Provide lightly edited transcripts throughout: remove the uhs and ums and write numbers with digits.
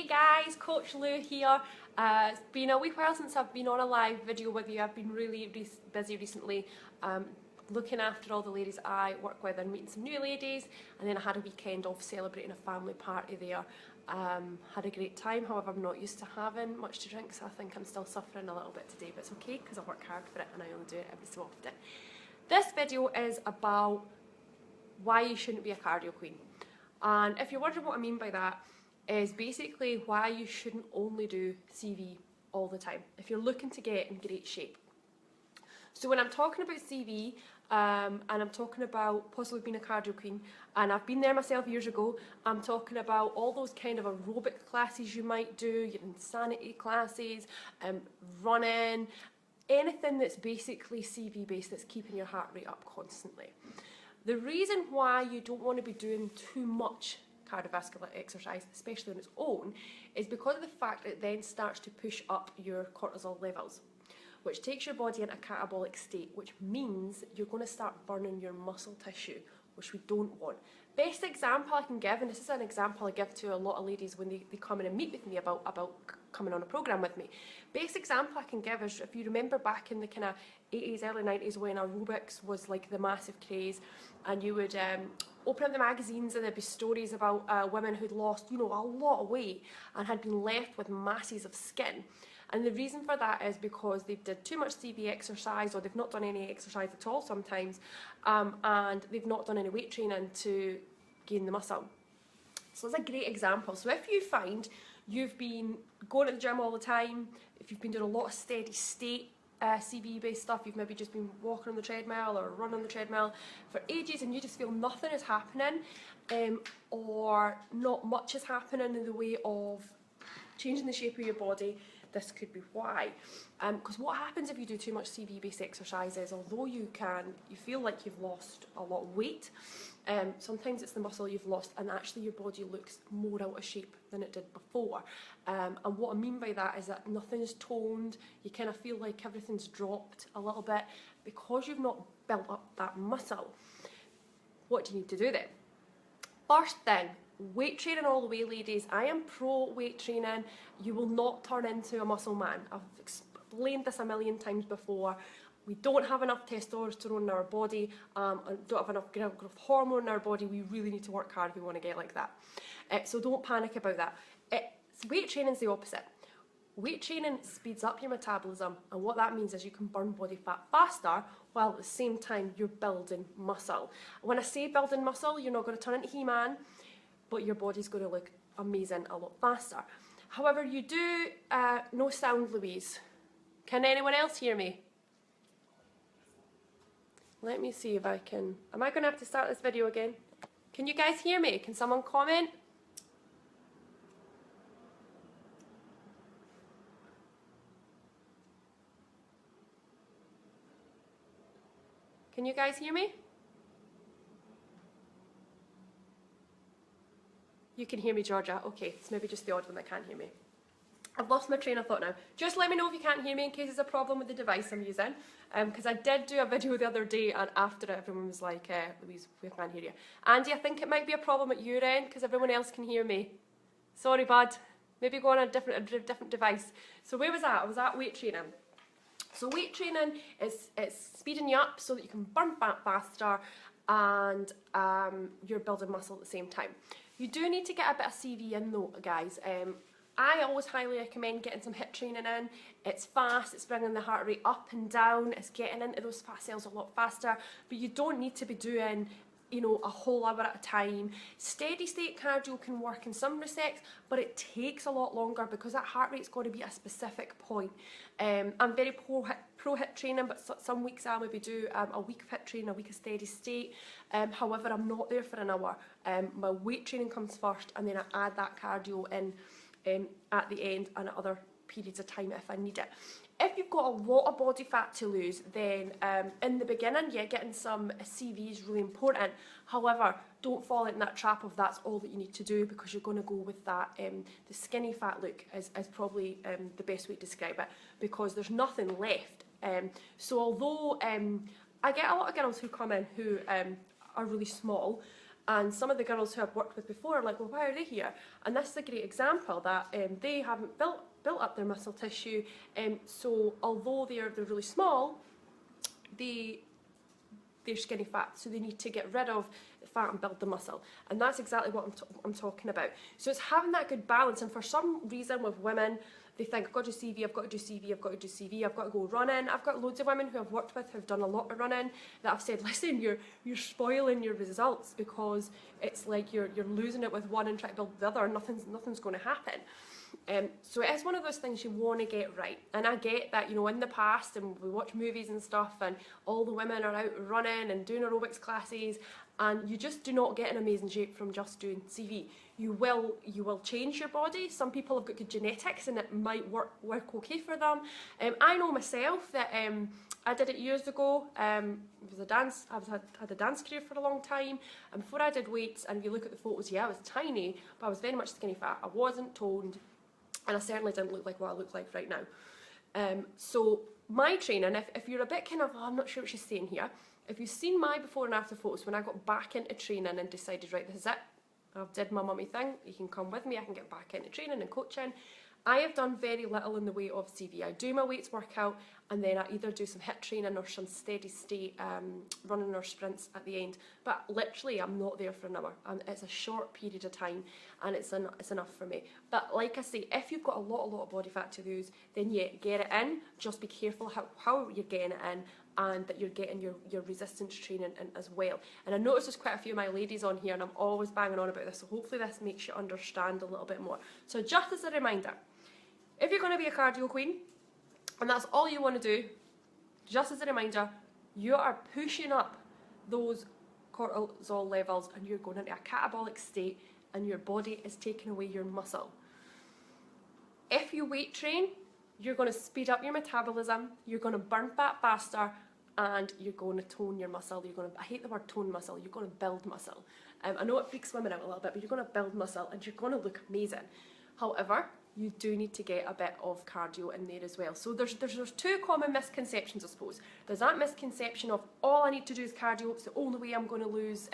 Hey guys, Coach Lou here. It's been a wee while since I've been on a live video with you. I've been really busy recently looking after all the ladies I work with and meeting some new ladies, and then I had a weekend off celebrating a family party there. Had a great time. However, I'm not used to having much to drink, so I think I'm still suffering a little bit today, but it's okay because I work hard for it and I only do it every so often. This video is about why you shouldn't be a cardio queen. And if you're wondering what I mean by that, is basically why you shouldn't only do CV all the time if you're looking to get in great shape. So when I'm talking about CV and I'm talking about possibly being a cardio queen, and I've been there myself years ago, I'm talking about all those kind of aerobic classes you might do, your insanity classes, running, anything that's basically CV based that's keeping your heart rate up constantly. The reason why you don't want to be doing too much cardiovascular exercise, especially on its own, is because of the fact that it then starts to push up your cortisol levels, which takes your body into a catabolic state, which means you're going to start burning your muscle tissue, which we don't want. Best example I can give, and this is an example I give to a lot of ladies when they come in and meet with me about coming on a programme with me. Best example I can give is, if you remember back in the kind of 80s, early 90s, when aerobics was like the massive craze, and you would open up the magazines and there'd be stories about women who'd lost, a lot of weight and had been left with masses of skin. And the reason for that is because they've did too much CV exercise, or they've not done any exercise at all sometimes, and they've not done any weight training to gain the muscle. So that's a great example. So if you find you've been going to the gym all the time, if you've been doing a lot of steady state CV based stuff, you've maybe just been walking on the treadmill or running on the treadmill for ages and you just feel nothing is happening, or not much is happening in the way of changing the shape of your body, this could be why. Because what happens if you do too much CV based exercises, although you feel like you've lost a lot of weight, sometimes it's the muscle you've lost and actually your body looks more out of shape than it did before. And what I mean by that is that nothing's toned, you kind of feel like everything's dropped a little bit because you've not built up that muscle. What do you need to do then? First thing, weight training all the way, ladies. I am pro weight training. You will not turn into a muscle man. I've explained this a million times before. We don't have enough testosterone in our body, and don't have enough growth hormone in our body. We really need to work hard if we want to get like that. So don't panic about that. Weight training is the opposite. Weight training speeds up your metabolism, and what that means is you can burn body fat faster while at the same time you're building muscle. When I say building muscle, you're not going to turn into He-Man, but your body's going to look amazing a lot faster. However, you do, no sound, Louise. Can anyone else hear me? Let me see if I can, am I going to have to start this video again? Can you guys hear me? Can someone comment? Can you guys hear me? You can hear me, Georgia. Okay, it's maybe just the odd one that can't hear me. I've lost my train of thought now. Just let me know if you can't hear me in case there's a problem with the device I'm using. Because I did do a video the other day and after it everyone was like, Louise, we can't hear you. Andy, I think it might be a problem at your end because everyone else can hear me. Sorry, bud. Maybe go on a different device. So where was that? I was at weight training. So weight training is speeding you up so that you can burn fat faster and you're building muscle at the same time. You do need to get a bit of CV in though, guys. I always highly recommend getting some HIIT training in. It's fast, it's bringing the heart rate up and down, it's getting into those fat cells a lot faster, but you don't need to be doing a whole hour at a time. Steady state cardio can work in some respects, but it takes a lot longer because that heart rate's got to be at a specific point. I'm very pro HIIT training, but some weeks I'll maybe do a week of HIIT training, a week of steady state. However, I'm not there for an hour. My weight training comes first and then I add that cardio in at the end and at other periods of time if I need it. If you've got a lot of body fat to lose, then in the beginning, yeah, getting some CV is really important. However, don't fall into that trap of that's all that you need to do, because you're going to go with that, the skinny fat look is probably the best way to describe it, because there's nothing left. So although I get a lot of girls who come in who are really small, And some of the girls who I've worked with before are like, well, why are they here? And this is a great example that they haven't built up their muscle tissue. So although they're really small, they're skinny fat, so they need to get rid of the fat and build the muscle. And that's exactly what I'm talking about. So it's having that good balance. And for some reason with women, they think, I've got to do CV, I've got to do CV, I've got to do CV, I've got to go running. I've got loads of women who I've worked with who've done a lot of running that I've said, listen, you're spoiling your results, because it's like you're losing it with one and trying to build the other, and nothing's going to happen. So it is one of those things you want to get right. And I get that, you know, in the past, and we watch movies and stuff, and all the women are out running and doing aerobics classes, and you just do not get in amazing shape from just doing CV. You will change your body. Some people have got good genetics and it might work okay for them. I know myself that I did it years ago. It was a dance. I had a dance career for a long time, and before I did weights, and if you look at the photos, yeah, I was tiny, but I was very much skinny fat. I wasn't toned, and I certainly didn't look like what I look like right now. So my training, if you're a bit kind of, oh, I'm not sure what she's saying here, if you've seen my before and after photos when I got back into training and decided, right, this is it, I've did my mummy thing, you can come with me, I can get back into training and coaching. I have done very little in the way of CV. I do my weights workout, and then I either do some HIIT training or some steady state running or sprints at the end. But literally, I'm not there for an hour. It's a short period of time, and it's enough for me. But like I say, if you've got a lot of body fat to lose, then yeah, get it in. Just be careful how you're getting it in, and that you're getting your resistance training in as well. And I noticed there's quite a few of my ladies on here, and I'm always banging on about this, so hopefully this makes you understand a little bit more. So just as a reminder, if you're going to be a cardio queen, and that's all you want to do, just as a reminder, you are pushing up those cortisol levels, and you're going into a catabolic state, and your body is taking away your muscle. If you weight train, you're going to speed up your metabolism, you're going to burn fat faster, and you're going to tone your muscle. I hate the word tone muscle, you're going to build muscle. I know it freaks women out a little bit, but you're going to build muscle, and you're going to look amazing. However, you do need to get a bit of cardio in there as well. So there's two common misconceptions, I suppose. There's that misconception of, all I need to do is cardio, it's the only way I'm going to lose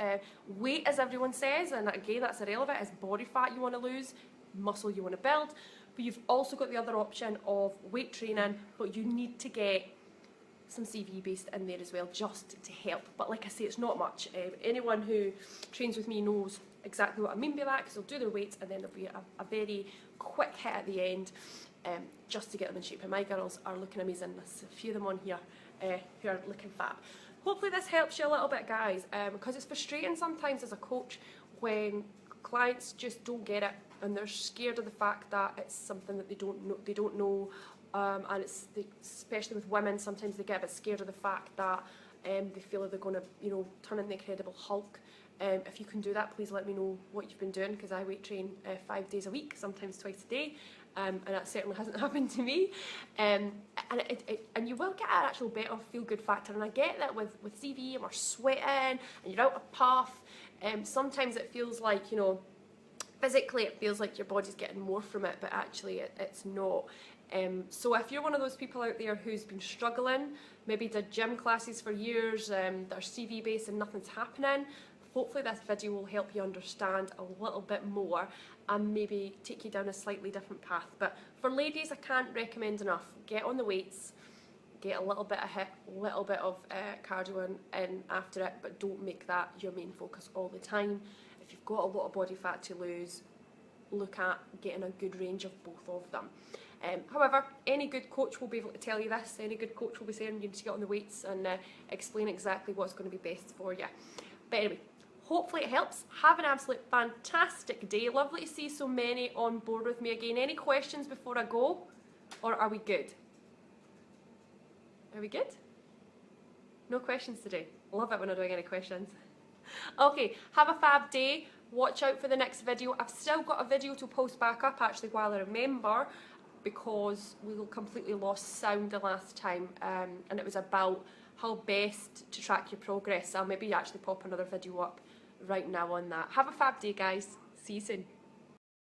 weight, as everyone says, and again, that's irrelevant. It's body fat you want to lose, muscle you want to build. But you've also got the other option of weight training, but you need to get some CV based in there as well, just to help. But like I say, it's not much. Anyone who trains with me knows exactly what I mean by that, because they'll do their weights and then there'll be a very quick hit at the end, just to get them in shape. And my girls are looking amazing. There's a few of them on here who are looking fab. Hopefully this helps you a little bit, guys, because it's frustrating sometimes as a coach when clients just don't get it, and they're scared of the fact that it's something that they don't know. And especially with women, sometimes they get a bit scared of the fact that they feel like they're going to, you know, turn into the Incredible Hulk. If you can do that, please let me know what you've been doing, because I weight train 5 days a week, sometimes twice a day, and that certainly hasn't happened to me. And you will get an actual better feel-good factor. And I get that with CV, and we're sweating, and you're out of puff. Sometimes it feels like, you know, physically it feels like your body's getting more from it, but actually it's not. So if you're one of those people out there who's been struggling, maybe did gym classes for years, they're CV based and nothing's happening, hopefully this video will help you understand a little bit more and maybe take you down a slightly different path. But for ladies, I can't recommend enough. Get on the weights, get a little bit of HIIT, a little bit of cardio in after it, but don't make that your main focus all the time. If you've got a lot of body fat to lose, look at getting a good range of both of them. However, any good coach will be able to tell you this. Any good coach will be saying you need to get on the weights and explain exactly what's going to be best for you. But anyway, hopefully it helps. Have an absolute fantastic day. Lovely to see so many on board with me again. Any questions before I go? Or are we good? Are we good? No questions today. Love it when I don't get any questions. Okay, have a fab day. Watch out for the next video. I've still got a video to post back up actually while I remember, because we completely lost sound the last time, and it was about how best to track your progress. I'll maybe actually pop another video up right now on that. Have a fab day, guys. See you soon.